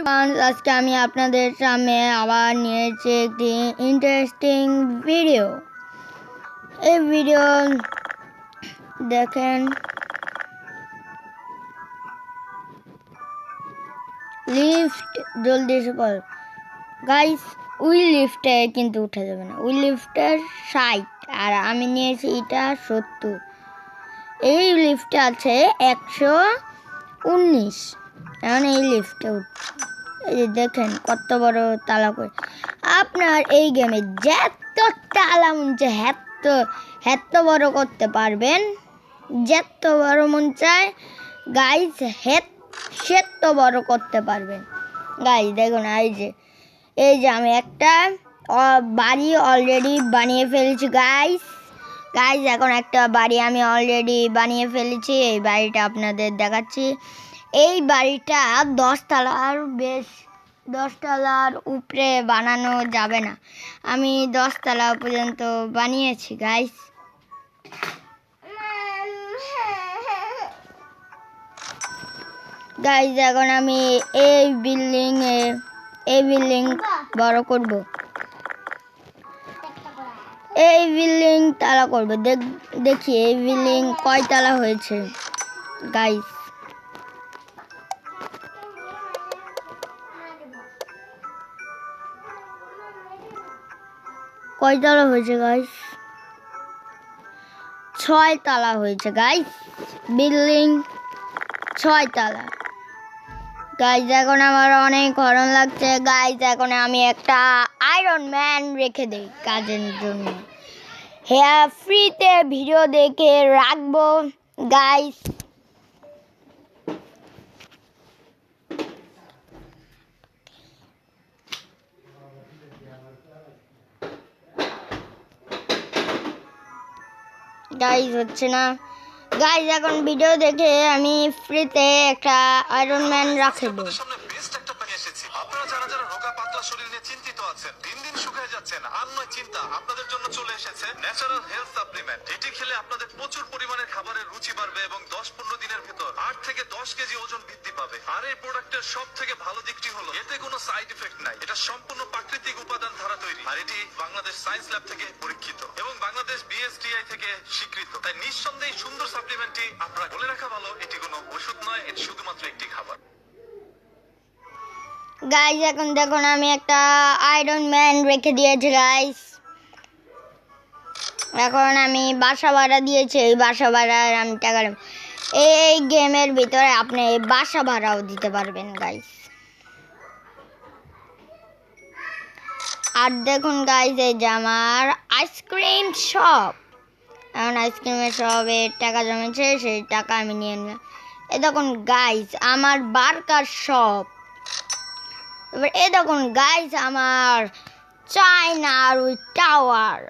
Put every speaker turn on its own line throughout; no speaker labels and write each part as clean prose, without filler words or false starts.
Everyone, আজকে আমি আপনাদের সামনে আবার নিয়েছি একটি ইন্টারেস্টিং ভিডিও। এই ভিডিও দেখেন, লিফট জলদি এসে পড় গাইস। ওই লিফটে কিন্তু উঠা যাবে না, ওই লিফটের 60 আর আমি নিয়েছি এটা 70। এই লিফটে আছে 119। এখন এই লিফটে উঠছি, এই যে দেখেন কত বড় তালা করে। আপনার এই গেমে যত তালা মন চায় হেত্ত বড় করতে পারবেন, যত বড় মন চায় গাইজ সেত বড় করতে পারবেন গাইজ। দেখুন এই যে আমি একটা বাড়ি অলরেডি বানিয়ে ফেলেছি গাইজ। এখন একটা বাড়ি আমি অলরেডি বানিয়ে ফেলেছি। এই বাড়িটা আপনাদের দেখাচ্ছি। এই বাড়িটা 10 তলার বেশ, 10 তলার উপরে বানানো যাবে না। আমি 10 তলা পর্যন্ত বানিয়েছি গাইস। এখন আমি এই বিল্ডিং বড় করব, এই বিল্ডিং তালা করব। দেখি এই বিল্ডিং কয় তালা হয়েছে গাইস। কয় তালা হয়েছে গাইস? 6 তালা হয়েছে গাইস। বিল্ডিং 6 তালা গাইস। এখন আমার অনেক গরম লাগছে গাইস। এখন আমি একটা আয়রন ম্যান রেখে দেই কাজের জন্য। হ্যাঁ, ফ্রিতে ভিডিও দেখে রাখবো গাইস। গাইস হচ্ছে না গাইস। এখন ভিডিও দেখে আমি ফ্রিতে একটা আয়রন ম্যান রাখবো।
আপনারা যারা যারা রোগা পাতলা শরীর নিয়ে চিন্তিত আছেন, দিন দিন শুকিয়ে যাচ্ছেন, আর নয় চিন্তা, আপনাদের জন্য চলে এসেছে ন্যাচারাল হেলথ সাপ্লিমেন্ট। এটি খেলে আপনাদের প্রচুর পরিমাণে খাবারের রুচি বাড়বে এবং 10-15 দিনের ভিতর 8 থেকে 10 কেজি ওজন বৃদ্ধি পাবে। আর এই প্রোডাক্টের সব থেকে ভালো দিকটি হলো এতে কোনো সাইড ইফেক্ট নাই। এটা সম্পূর্ণ প্রাকৃতিক উপাদান দ্বারা তৈরি, আর এটি বাংলাদেশ সায়েন্স ল্যাব থেকে পরীক্ষিত এবং বাংলাদেশ বিএসটিআই থেকে স্বীকৃত। তাই নিঃসন্দেহে সুন্দর সাপ্লিমেন্টটি আপনারা বলে রাখা ভালো, এটি কোনো ওষুধ নয়, এটি শুধুমাত্র একটি খাবার।
গাইস এখন দেখুন আমি একটা আয়রন ম্যান রেখে দিয়েছি গাইস। এখন আমি বাসা ভাড়া দিয়েছি, এই বাসা ভাড়ার আমি টাকা, এই গেমের ভিতরে আপনি বাসা ভাড়াও দিতে পারবেন গাইস। আর দেখুন গাইস, এই যে আমার আইসক্রিম শপ। এখন আইসক্রিমের শপে টাকা জমেছে, সেই টাকা আমি নিয়ে নিলাম। এই দেখুন গাইস আমার বার্গার শপ। এবার এই দেখুন গাইস আমার চায়নার ওই টাওয়ার,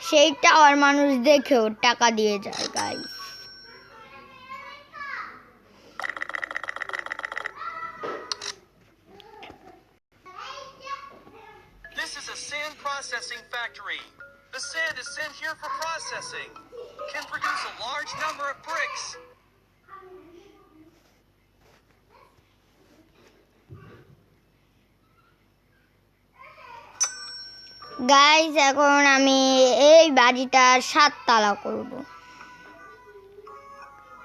সেই টাওয়ার মানুষ দেখেও টাকা দিয়ে যায় guys.
This is a sand processing factory. The sand is sent here for processing. Can produce a large number of bricks.
Guys এখন আমি এই বাড়িটা 7 তালা করব।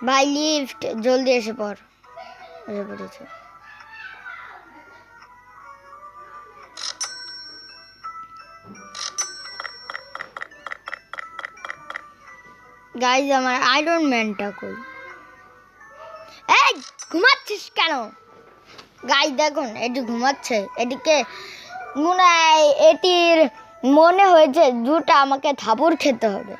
ভাই লিফট জলদি এসে পড়েছে। গাইস আমার আয়রন ম্যানটা কই? এই ঘুমাচ্ছিস কেন? গাইস দেখুন এটি ঘুমাচ্ছে। এটির মনে হয়েছে দুটা আমাকে থাপুর খেতে হবে।